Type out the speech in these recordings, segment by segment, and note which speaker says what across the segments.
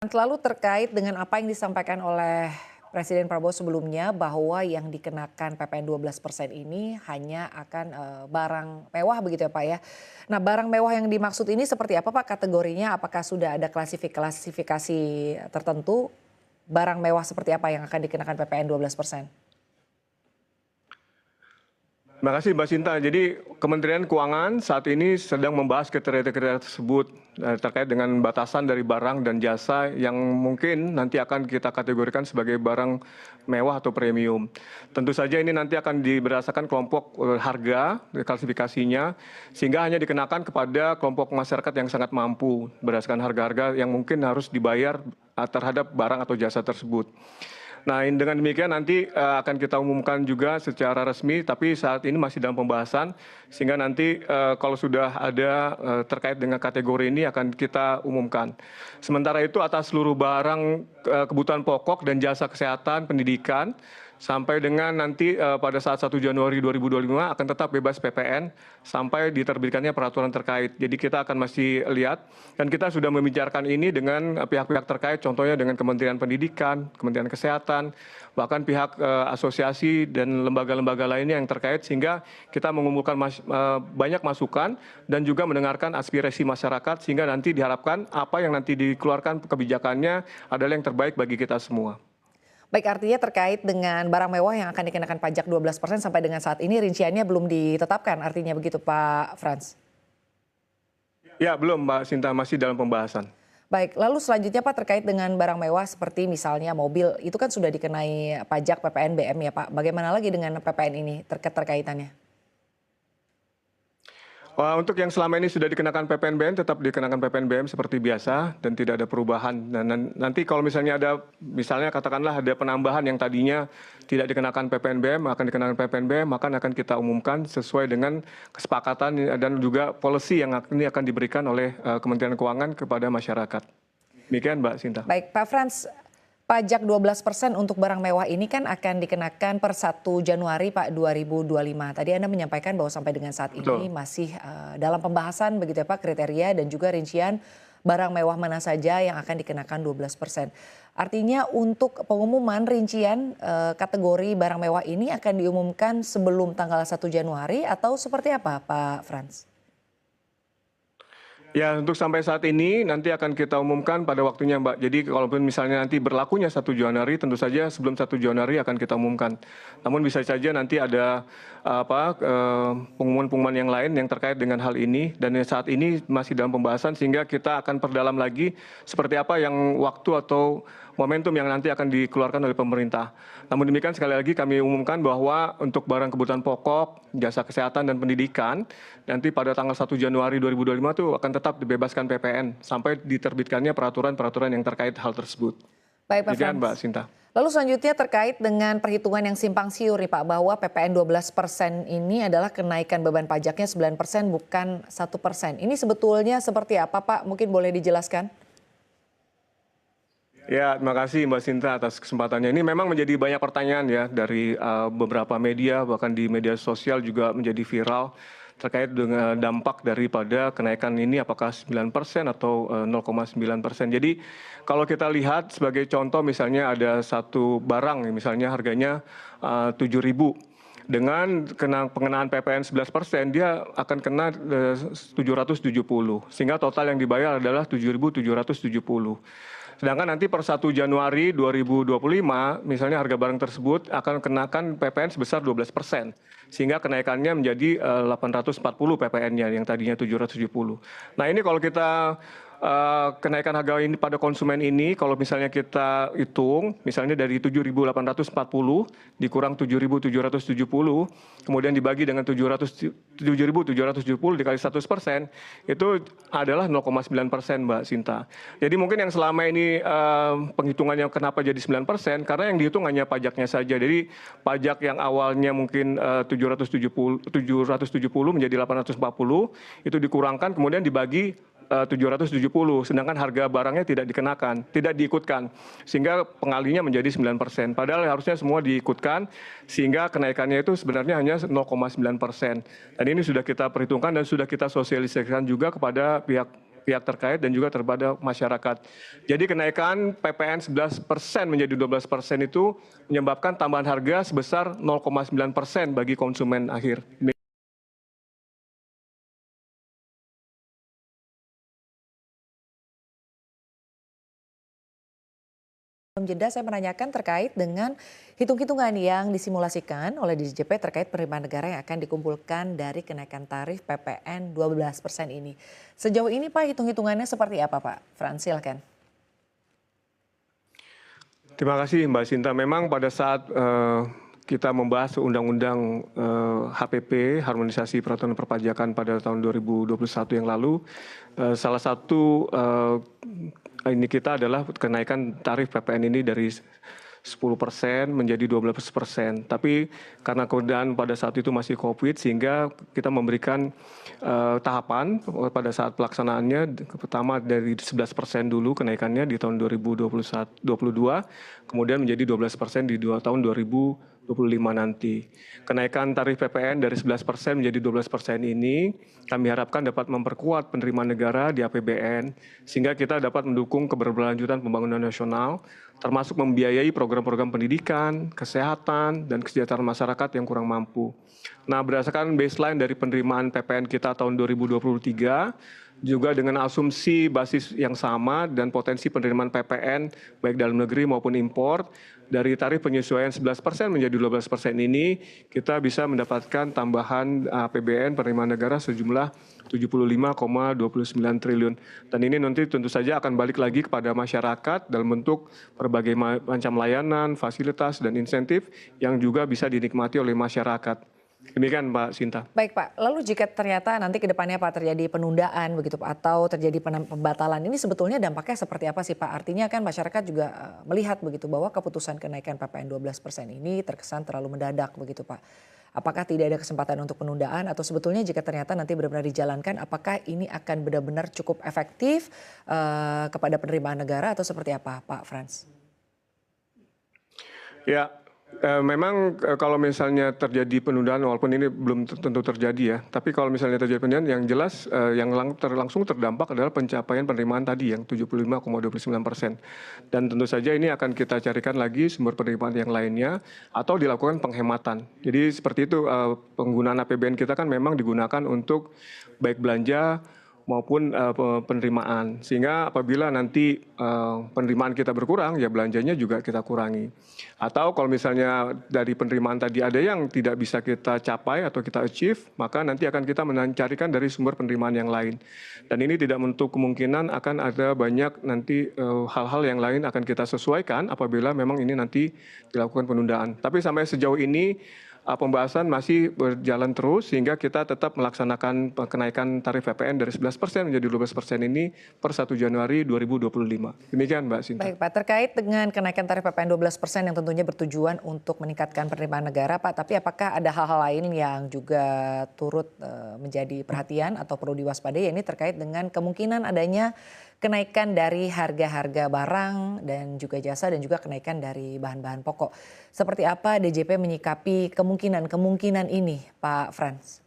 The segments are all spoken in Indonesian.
Speaker 1: Lalu terkait dengan apa yang disampaikan oleh Presiden Prabowo sebelumnya bahwa yang dikenakan PPN 12% ini hanya akan barang mewah begitu ya Pak ya. Nah barang mewah yang dimaksud ini seperti apa Pak kategorinya? Apakah sudah ada klasifikasi tertentu barang mewah seperti apa yang akan dikenakan PPN 12%?
Speaker 2: Terima kasih Mbak Sinta. Jadi Kementerian Keuangan saat ini sedang membahas kriteria-kriteria tersebut terkait dengan batasan dari barang dan jasa yang mungkin nanti akan kita kategorikan sebagai barang mewah atau premium. Tentu saja ini nanti akan berdasarkan kelompok harga, klasifikasinya, sehingga hanya dikenakan kepada kelompok masyarakat yang sangat mampu berdasarkan harga-harga yang mungkin harus dibayar terhadap barang atau jasa tersebut. Nah, dengan demikian nanti akan kita umumkan juga secara resmi, tapi saat ini masih dalam pembahasan, sehingga nanti kalau sudah ada terkait dengan kategori ini akan kita umumkan. Sementara itu atas seluruh barang kebutuhan pokok dan jasa kesehatan, pendidikan, sampai dengan nanti pada saat 1 Januari 2025 akan tetap bebas PPN sampai diterbitkannya peraturan terkait. Jadi kita akan masih lihat dan kita sudah membicarakan ini dengan pihak-pihak terkait, contohnya dengan Kementerian Pendidikan, Kementerian Kesehatan, bahkan pihak asosiasi dan lembaga-lembaga lainnya yang terkait, sehingga kita mengumpulkan banyak masukan dan juga mendengarkan aspirasi masyarakat, sehingga nanti diharapkan apa yang nanti dikeluarkan kebijakannya adalah yang terbaik bagi kita semua.
Speaker 1: Baik, artinya terkait dengan barang mewah yang akan dikenakan pajak 12% sampai dengan saat ini rinciannya belum ditetapkan, artinya begitu Pak Frans?
Speaker 2: Ya, belum Mbak Sinta, masih dalam pembahasan.
Speaker 1: Baik, lalu selanjutnya Pak terkait dengan barang mewah seperti misalnya mobil, itu kan sudah dikenai pajak PPN BM ya Pak. Bagaimana lagi dengan PPN ini terkaitannya?
Speaker 2: Untuk yang selama ini sudah dikenakan PPNBM tetap dikenakan PPNBM seperti biasa dan tidak ada perubahan. Dan nanti kalau misalnya katakanlah ada penambahan yang tadinya tidak dikenakan PPNBM akan dikenakan PPNBM, maka akan kita umumkan sesuai dengan kesepakatan dan juga policy yang ini akan diberikan oleh Kementerian Keuangan kepada masyarakat. Demikian Mbak Sinta.
Speaker 1: Baik, Pak Frans. Pajak 12% untuk barang mewah ini kan akan dikenakan per 1 Januari Pak 2025. Tadi Anda menyampaikan bahwa sampai dengan saat ini masih dalam pembahasan begitu ya Pak kriteria dan juga rincian barang mewah mana saja yang akan dikenakan 12%. Artinya untuk pengumuman rincian kategori barang mewah ini akan diumumkan sebelum tanggal 1 Januari atau seperti apa Pak Frans?
Speaker 2: Ya, untuk sampai saat ini nanti akan kita umumkan pada waktunya Mbak. Jadi kalaupun misalnya nanti berlakunya 1 Januari, tentu saja sebelum 1 Januari akan kita umumkan. Namun bisa saja nanti ada pengumuman-pengumuman yang lain yang terkait dengan hal ini. Dan saat ini masih dalam pembahasan sehingga kita akan perdalam lagi seperti apa yang waktu atau momentum yang nanti akan dikeluarkan oleh pemerintah. Namun demikian sekali lagi kami umumkan bahwa untuk barang kebutuhan pokok, jasa kesehatan dan pendidikan, nanti pada tanggal 1 Januari 2025 itu akan tetap dibebaskan PPN sampai diterbitkannya peraturan-peraturan yang terkait hal tersebut.
Speaker 1: Baik Pak Frans.
Speaker 2: Mbak Sinta.
Speaker 1: Lalu selanjutnya terkait dengan perhitungan yang simpang siur nih Pak, bahwa PPN 12% ini adalah kenaikan beban pajaknya 9% bukan 1%. Ini sebetulnya seperti apa Pak? Mungkin boleh dijelaskan?
Speaker 2: Ya, terima kasih Mbak Sinta atas kesempatannya. Ini memang menjadi banyak pertanyaan ya dari beberapa media, bahkan di media sosial juga menjadi viral terkait dengan dampak daripada kenaikan ini apakah 9% atau 0,9%. Jadi kalau kita lihat sebagai contoh misalnya ada satu barang misalnya harganya 7.000. Dengan pengenaan PPN 11%, dia akan kena 770. Sehingga total yang dibayar adalah 7.770. Sedangkan nanti per 1 Januari 2025, misalnya harga barang tersebut akan kenakan PPN sebesar 12%. Sehingga kenaikannya menjadi 840 PPN-nya yang tadinya 770. Nah ini kalau kita kenaikan harga ini pada konsumen ini, kalau misalnya kita hitung, misalnya dari 7.840 dikurang 7.770, kemudian dibagi dengan 7.770 dikali 100%, itu adalah 0,9% Mbak Sinta. Jadi mungkin yang selama ini penghitungannya kenapa jadi 9%, karena yang dihitung hanya pajaknya saja. Jadi pajak yang awalnya mungkin 770 menjadi 840, itu dikurangkan kemudian dibagi 770, sedangkan harga barangnya tidak dikenakan, tidak diikutkan, sehingga pengalinya menjadi 9%. Padahal harusnya semua diikutkan, sehingga kenaikannya itu sebenarnya hanya 0,9%. Dan ini sudah kita perhitungkan dan sudah kita sosialisasikan juga kepada pihak pihak terkait dan juga kepada masyarakat. Jadi kenaikan PPN 11% menjadi 12% itu menyebabkan tambahan harga sebesar 0,9% bagi konsumen akhir.
Speaker 1: Sebelum jeda saya menanyakan terkait dengan hitung-hitungan yang disimulasikan oleh DJP terkait penerimaan negara yang akan dikumpulkan dari kenaikan tarif PPN 12% ini. Sejauh ini Pak hitung-hitungannya seperti apa Pak? Frans silakan.
Speaker 2: Terima kasih Mbak Sinta. Memang pada saat kita membahas Undang-Undang HPP, Harmonisasi Peraturan Perpajakan pada tahun 2021 yang lalu, salah satu ini kita adalah kenaikan tarif PPN ini dari 10% menjadi 12%. Tapi karena keadaan pada saat itu masih COVID sehingga kita memberikan tahapan pada saat pelaksanaannya, pertama dari 11% dulu kenaikannya di tahun 2022, kemudian menjadi 12% di tahun 2025 nanti. Kenaikan tarif PPN dari 11% menjadi 12% ini kami harapkan dapat memperkuat penerimaan negara di APBN sehingga kita dapat mendukung keberlanjutan pembangunan nasional termasuk membiayai program-program pendidikan, kesehatan, dan kesejahteraan masyarakat yang kurang mampu. Nah, berdasarkan baseline dari penerimaan PPN kita tahun 2023, juga dengan asumsi basis yang sama dan potensi penerimaan PPN baik dalam negeri maupun impor, dari tarif penyesuaian 11% menjadi 12% ini, kita bisa mendapatkan tambahan APBN penerimaan negara sejumlah 75,29 triliun. Dan ini nanti tentu saja akan balik lagi kepada masyarakat dalam bentuk berbagai macam layanan, fasilitas, dan insentif yang juga bisa dinikmati oleh masyarakat. Demikian Mbak Sinta.
Speaker 1: Baik Pak, lalu jika ternyata nanti ke depannya Pak terjadi penundaan begitu Pak atau terjadi pembatalan ini sebetulnya dampaknya seperti apa sih Pak? Artinya kan masyarakat juga melihat begitu bahwa keputusan kenaikan PPN 12% ini terkesan terlalu mendadak begitu Pak. Apakah tidak ada kesempatan untuk penundaan atau sebetulnya jika ternyata nanti benar-benar dijalankan apakah ini akan benar-benar cukup efektif kepada penerimaan negara atau seperti apa Pak Frans?
Speaker 2: Ya, memang kalau misalnya terjadi penundaan, walaupun ini belum tentu terjadi ya, tapi kalau misalnya terjadi penundaan, yang jelas yang langsung terdampak adalah pencapaian penerimaan tadi yang 75,29%. Dan tentu saja ini akan kita carikan lagi sumber penerimaan yang lainnya atau dilakukan penghematan. Jadi seperti itu penggunaan APBN kita kan memang digunakan untuk baik belanja maupun penerimaan. Sehingga apabila nanti penerimaan kita berkurang, ya belanjanya juga kita kurangi. Atau kalau misalnya dari penerimaan tadi ada yang tidak bisa kita capai atau kita achieve, maka nanti akan kita mencarikan dari sumber penerimaan yang lain. Dan ini tidak menutup kemungkinan akan ada banyak nanti hal-hal yang lain akan kita sesuaikan apabila memang ini nanti dilakukan penundaan. Tapi sampai sejauh ini pembahasan masih berjalan terus sehingga kita tetap melaksanakan kenaikan tarif PPN dari 11% menjadi 12% ini per 1 Januari 2025. Demikian Mbak Sinta.
Speaker 1: Baik Pak, terkait dengan kenaikan tarif PPN 12% yang tentunya bertujuan untuk meningkatkan penerimaan negara Pak, tapi apakah ada hal-hal lain yang juga turut menjadi perhatian atau perlu diwaspadai, ini terkait dengan kemungkinan adanya kenaikan dari harga-harga barang dan juga jasa dan juga kenaikan dari bahan-bahan pokok. Seperti apa DJP menyikapi kemungkinan ini Pak Frans?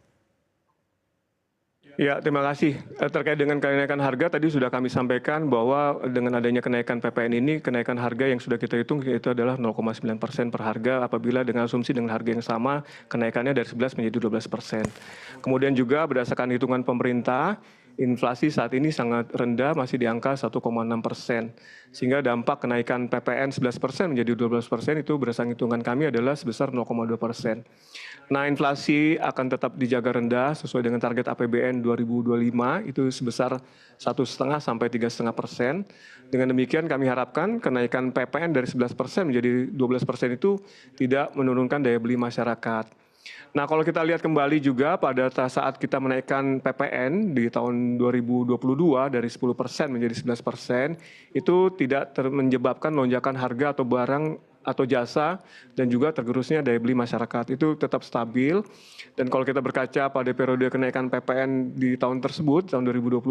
Speaker 2: Ya, terima kasih. Terkait dengan kenaikan harga tadi sudah kami sampaikan bahwa dengan adanya kenaikan PPN ini, kenaikan harga yang sudah kita hitung itu adalah 0,9% per harga apabila dengan asumsi dengan harga yang sama kenaikannya dari 11 menjadi 12%. Kemudian juga berdasarkan hitungan pemerintah, inflasi saat ini sangat rendah, masih di angka 1,6%. Sehingga dampak kenaikan PPN 11% menjadi 12% itu berdasarkan hitungan kami adalah sebesar 0,2%. Nah, inflasi akan tetap dijaga rendah sesuai dengan target APBN 2025 itu sebesar 1,5 sampai 3,5%. Dengan demikian kami harapkan kenaikan PPN dari 11% menjadi 12% itu tidak menurunkan daya beli masyarakat. Nah, kalau kita lihat kembali juga pada saat kita menaikkan PPN di tahun 2022 dari 10% menjadi 11%, itu tidak menyebabkan lonjakan harga atau barang atau jasa dan juga tergerusnya daya beli masyarakat. Itu tetap stabil. Dan kalau kita berkaca pada periode kenaikan PPN di tahun tersebut, tahun 2022,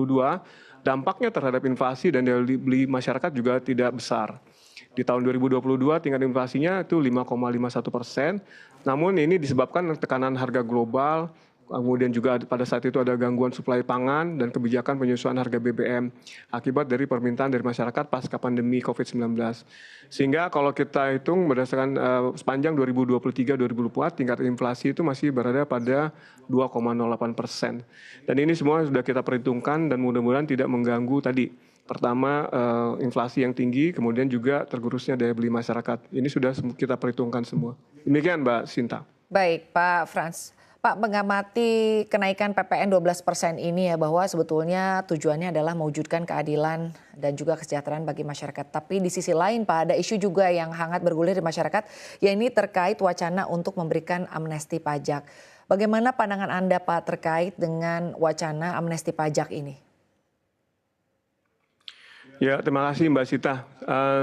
Speaker 2: dampaknya terhadap inflasi dan daya beli masyarakat juga tidak besar. Di tahun 2022 tingkat inflasinya itu 5,51%, namun ini disebabkan tekanan harga global, Kemudian juga pada saat itu ada gangguan suplai pangan dan kebijakan penyesuaian harga BBM akibat dari permintaan dari masyarakat pasca pandemi COVID-19. Sehingga kalau kita hitung berdasarkan sepanjang 2023-2024 tingkat inflasi itu masih berada pada 2,08%. Dan ini semua sudah kita perhitungkan dan mudah-mudahan tidak mengganggu tadi. Pertama, inflasi yang tinggi, kemudian juga tergerusnya daya beli masyarakat. Ini sudah kita perhitungkan semua. Demikian Mbak Sinta.
Speaker 1: Baik Pak Frans. Pak, mengamati kenaikan PPN 12% ini ya, bahwa sebetulnya tujuannya adalah mewujudkan keadilan dan juga kesejahteraan bagi masyarakat. Tapi di sisi lain Pak, ada isu juga yang hangat bergulir di masyarakat, yakni terkait wacana untuk memberikan amnesti pajak. Bagaimana pandangan Anda Pak terkait dengan wacana amnesti pajak ini?
Speaker 2: Ya, terima kasih Mbak Sita.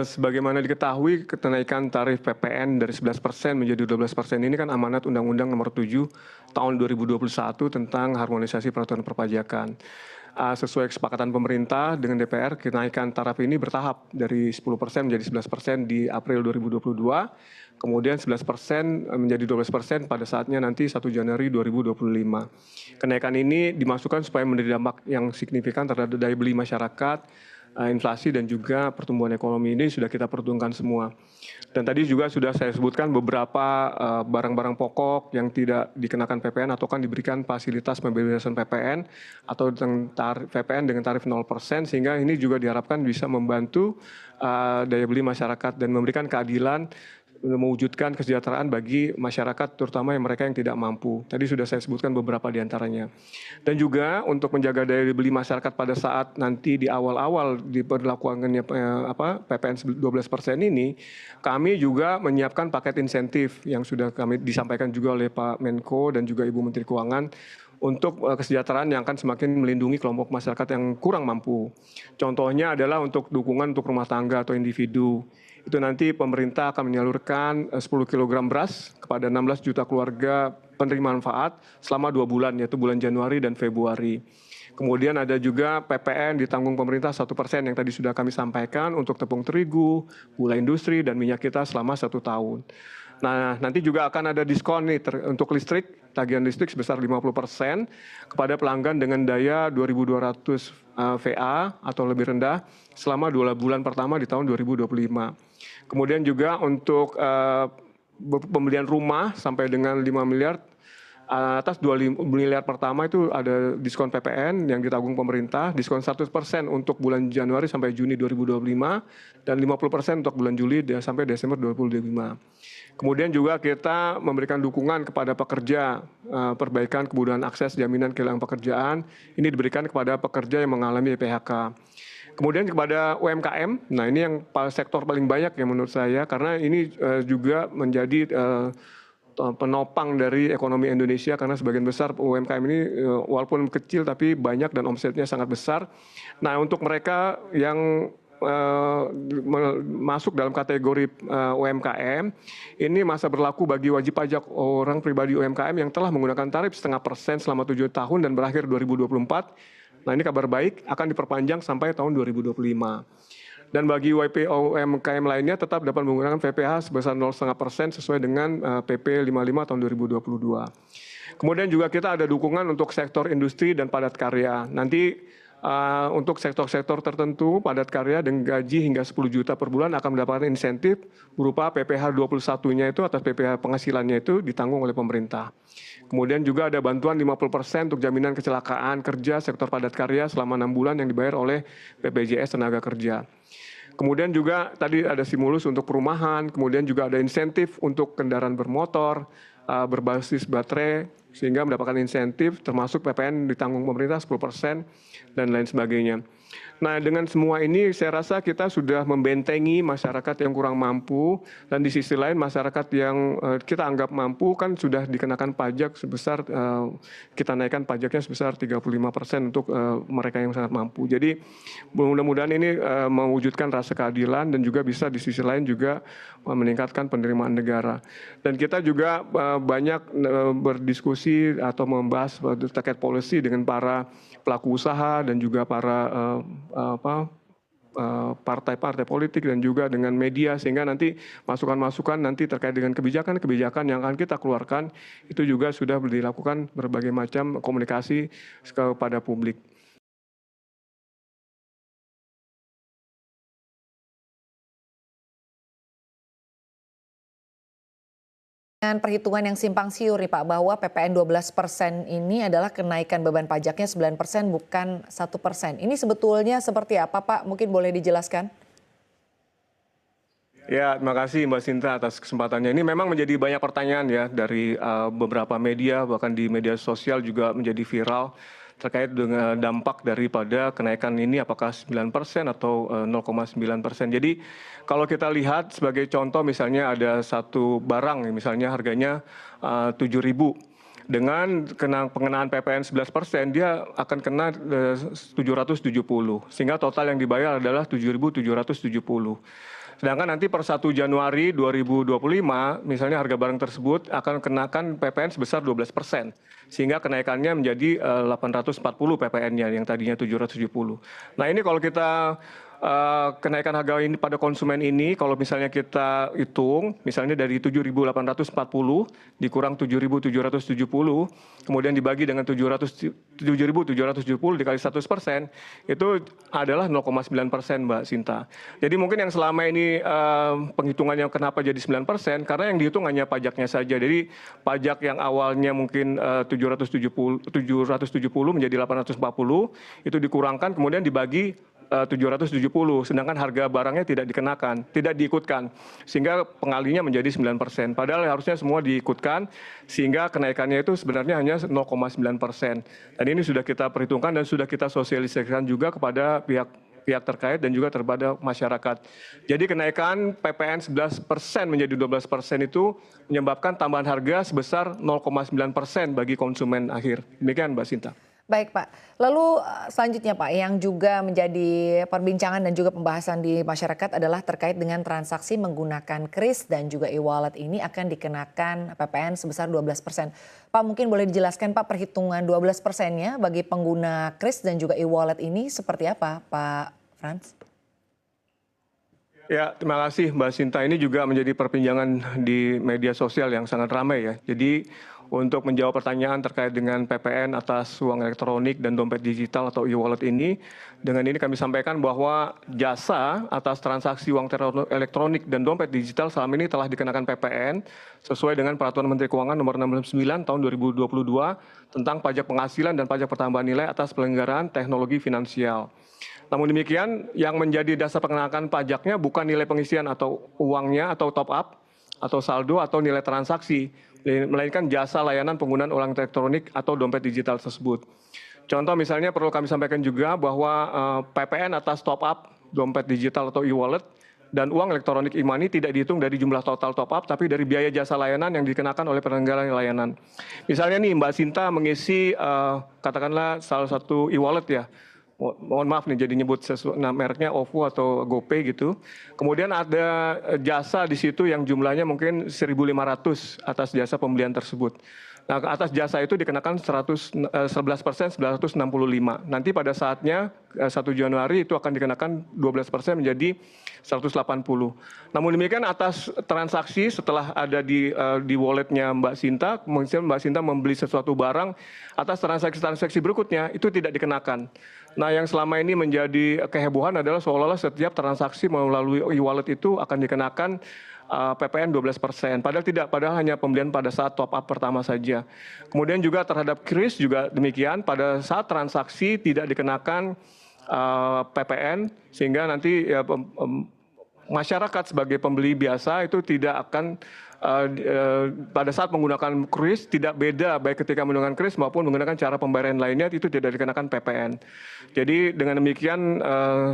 Speaker 2: Sebagaimana diketahui, kenaikan tarif PPN dari 11% menjadi 12% ini kan amanat Undang-Undang Nomor 7 Tahun 2021 tentang harmonisasi peraturan perpajakan. Sesuai kesepakatan pemerintah dengan DPR, kenaikan taraf ini bertahap dari 10% menjadi 11% di April 2022, kemudian 11% menjadi 12% pada saatnya nanti 1 Januari 2025. Kenaikan ini dimasukkan supaya memberi dampak yang signifikan terhadap daya beli masyarakat, inflasi dan juga pertumbuhan ekonomi. Ini sudah kita perhitungkan semua. Dan tadi juga sudah saya sebutkan beberapa barang-barang pokok yang tidak dikenakan PPN atau kan diberikan fasilitas pembebasan PPN atau PPN dengan tarif 0%, sehingga ini juga diharapkan bisa membantu daya beli masyarakat dan memberikan keadilan, mewujudkan kesejahteraan bagi masyarakat, terutama yang mereka yang tidak mampu. Tadi sudah saya sebutkan beberapa di antaranya. Dan juga untuk menjaga daya beli masyarakat pada saat nanti di awal-awal diberlakukannya PPN 12% ini, kami juga menyiapkan paket insentif yang sudah kami disampaikan juga oleh Pak Menko dan juga Ibu Menteri Keuangan untuk kesejahteraan yang akan semakin melindungi kelompok masyarakat yang kurang mampu. Contohnya adalah untuk dukungan untuk rumah tangga atau individu. Itu nanti pemerintah akan menyalurkan 10 kg beras kepada 16 juta keluarga penerima manfaat selama 2 bulan, yaitu bulan Januari dan Februari. Kemudian ada juga PPN ditanggung pemerintah 1% yang tadi sudah kami sampaikan untuk tepung terigu, gula industri, dan minyak kita selama 1 tahun. Nah, nanti juga akan ada diskon nih untuk listrik, tagihan listrik sebesar 50% kepada pelanggan dengan daya 2.200 VA atau lebih rendah selama 2 bulan pertama di tahun 2025. Kemudian juga untuk pembelian rumah sampai dengan 5 miliar, atas 2 miliar pertama itu ada diskon PPN yang ditanggung pemerintah, diskon 100% untuk bulan Januari sampai Juni 2025, dan 50% untuk bulan Juli sampai Desember 2025. Kemudian juga kita memberikan dukungan kepada pekerja, perbaikan kemudahan akses jaminan kehilangan pekerjaan, ini diberikan kepada pekerja yang mengalami PHK. Kemudian kepada UMKM, nah ini yang sektor paling banyak ya menurut saya, karena ini juga menjadi penopang dari ekonomi Indonesia, karena sebagian besar UMKM ini walaupun kecil tapi banyak dan omsetnya sangat besar. Nah, untuk mereka yang masuk dalam kategori UMKM, ini masa berlaku bagi wajib pajak orang pribadi UMKM yang telah menggunakan tarif 0,5% selama 7 tahun dan berakhir 2024. Nah, ini kabar baik, akan diperpanjang sampai tahun 2025. Dan bagi WPO UMKM lainnya tetap dapat menggunakan PPh sebesar 0,5% sesuai dengan PP 55 tahun 2022. Kemudian juga kita ada dukungan untuk sektor industri dan padat karya. Nanti untuk sektor-sektor tertentu padat karya dengan gaji hingga 10 juta per bulan akan mendapatkan insentif berupa PPh 21-nya itu atas PPh penghasilannya itu ditanggung oleh pemerintah. Kemudian juga ada bantuan 50% untuk jaminan kecelakaan kerja sektor padat karya selama 6 bulan yang dibayar oleh BPJS Tenaga Kerja. Kemudian juga tadi ada stimulus untuk perumahan, kemudian juga ada insentif untuk kendaraan bermotor, berbasis baterai, sehingga mendapatkan insentif termasuk PPN ditanggung pemerintah 10% dan lain sebagainya. Nah, dengan semua ini saya rasa kita sudah membentengi masyarakat yang kurang mampu, dan di sisi lain masyarakat yang kita anggap mampu kan sudah dikenakan pajak sebesar, kita naikkan pajaknya sebesar 35% untuk mereka yang sangat mampu. Jadi mudah-mudahan ini mewujudkan rasa keadilan dan juga bisa di sisi lain juga meningkatkan penerimaan negara. Dan kita juga banyak berdiskusi atau membahas terkait policy dengan para pelaku usaha dan juga para partai-partai politik dan juga dengan media, sehingga nanti masukan-masukan nanti terkait dengan kebijakan-kebijakan yang akan kita keluarkan itu juga sudah dilakukan berbagai macam komunikasi kepada publik.
Speaker 1: Dengan perhitungan yang simpang siur nih Pak, bahwa PPN 12% ini adalah kenaikan beban pajaknya 9% bukan 1%. Ini sebetulnya seperti apa Pak? Mungkin boleh dijelaskan?
Speaker 2: Ya, terima kasih Mbak Sinta atas kesempatannya. Ini memang menjadi banyak pertanyaan ya dari beberapa media, bahkan di media sosial juga menjadi viral terkait dengan dampak daripada kenaikan ini, apakah 9% atau 0,9%. Jadi kalau kita lihat sebagai contoh, misalnya ada satu barang, misalnya harganya 7.000. Dengan pengenaan PPN 11%, dia akan kena 770, sehingga total yang dibayar adalah 7.770. Sedangkan nanti per 1 Januari 2025, misalnya harga barang tersebut akan kenakan PPN sebesar 12%, sehingga kenaikannya menjadi 840 PPN-nya yang tadinya 770. Nah ini kalau kita kenaikan harga ini pada konsumen ini, kalau misalnya kita hitung, misalnya dari 7.840 dikurang 7.770, kemudian dibagi dengan 7.770 dikali 100%, itu adalah 0,9% Mbak Sinta. Jadi mungkin yang selama ini penghitungannya kenapa jadi 9%, karena yang dihitung hanya pajaknya saja. Jadi pajak yang awalnya mungkin 770 menjadi 840, itu dikurangkan kemudian dibagi 770, sedangkan harga barangnya tidak dikenakan, tidak diikutkan, sehingga pengalinya menjadi 9%. Padahal harusnya semua diikutkan, sehingga kenaikannya itu sebenarnya hanya 0,9%. Dan ini sudah kita perhitungkan dan sudah kita sosialisasikan juga kepada pihak terkait dan juga kepada masyarakat. Jadi kenaikan PPN 11% menjadi 12% itu menyebabkan tambahan harga sebesar 0,9% bagi konsumen akhir. Demikian Mbak Sinta.
Speaker 1: Baik Pak, lalu selanjutnya Pak yang juga menjadi perbincangan dan juga pembahasan di masyarakat adalah terkait dengan transaksi menggunakan kris dan juga e-wallet ini akan dikenakan PPN sebesar 12%. Pak mungkin boleh dijelaskan Pak perhitungan 12%-nya bagi pengguna kris dan juga e-wallet ini seperti apa Pak Frans?
Speaker 2: Ya, terima kasih Mbak Sinta. Ini juga menjadi perbincangan di media sosial yang sangat ramai ya. Jadi untuk menjawab pertanyaan terkait dengan PPN atas uang elektronik dan dompet digital atau e-wallet ini, dengan ini kami sampaikan bahwa jasa atas transaksi uang elektronik dan dompet digital selama ini telah dikenakan PPN sesuai dengan Peraturan Menteri Keuangan Nomor 69 Tahun 2022 tentang pajak penghasilan dan pajak pertambahan nilai atas penyelenggaraan teknologi finansial. Namun demikian, yang menjadi dasar pengenaan pajaknya bukan nilai pengisian atau uangnya atau top up atau saldo atau nilai transaksi, melainkan jasa layanan penggunaan uang elektronik atau dompet digital tersebut. Contoh misalnya perlu kami sampaikan juga bahwa PPN atas top up dompet digital atau e-wallet dan uang elektronik e-money tidak dihitung dari jumlah total top up, tapi dari biaya jasa layanan yang dikenakan oleh penyelenggara layanan. Misalnya nih Mbak Sinta mengisi katakanlah salah satu e-wallet ya. Mohon maaf nih jadi nyebut mereknya OVO atau GoPay gitu. Kemudian ada jasa di situ yang jumlahnya mungkin 1.500 atas jasa pembelian tersebut. Nah, atas jasa itu dikenakan 11%, 965. Nanti pada saatnya 1 Januari itu akan dikenakan 12% menjadi 180. Namun demikian atas transaksi setelah ada di walletnya Mbak Sinta, mungkin Mbak Sinta membeli sesuatu barang, atas transaksi-transaksi berikutnya itu tidak dikenakan. Nah, yang selama ini menjadi kehebohan adalah seolah-olah setiap transaksi melalui e-wallet itu akan dikenakan PPN 12%. Padahal tidak, padahal hanya pembelian pada saat top up pertama saja. Kemudian juga terhadap kris juga demikian, pada saat transaksi tidak dikenakan PPN, sehingga nanti ya, masyarakat sebagai pembeli biasa itu tidak akan pada saat menggunakan kris tidak beda baik ketika menggunakan kris maupun menggunakan cara pembayaran lainnya itu tidak dikenakan PPN. Jadi dengan demikian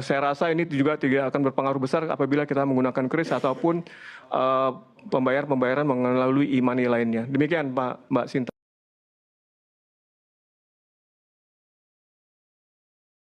Speaker 2: saya rasa ini juga tidak akan berpengaruh besar apabila kita menggunakan kris ataupun pembayaran melalui e-money lainnya. Demikian Mbak Sinta.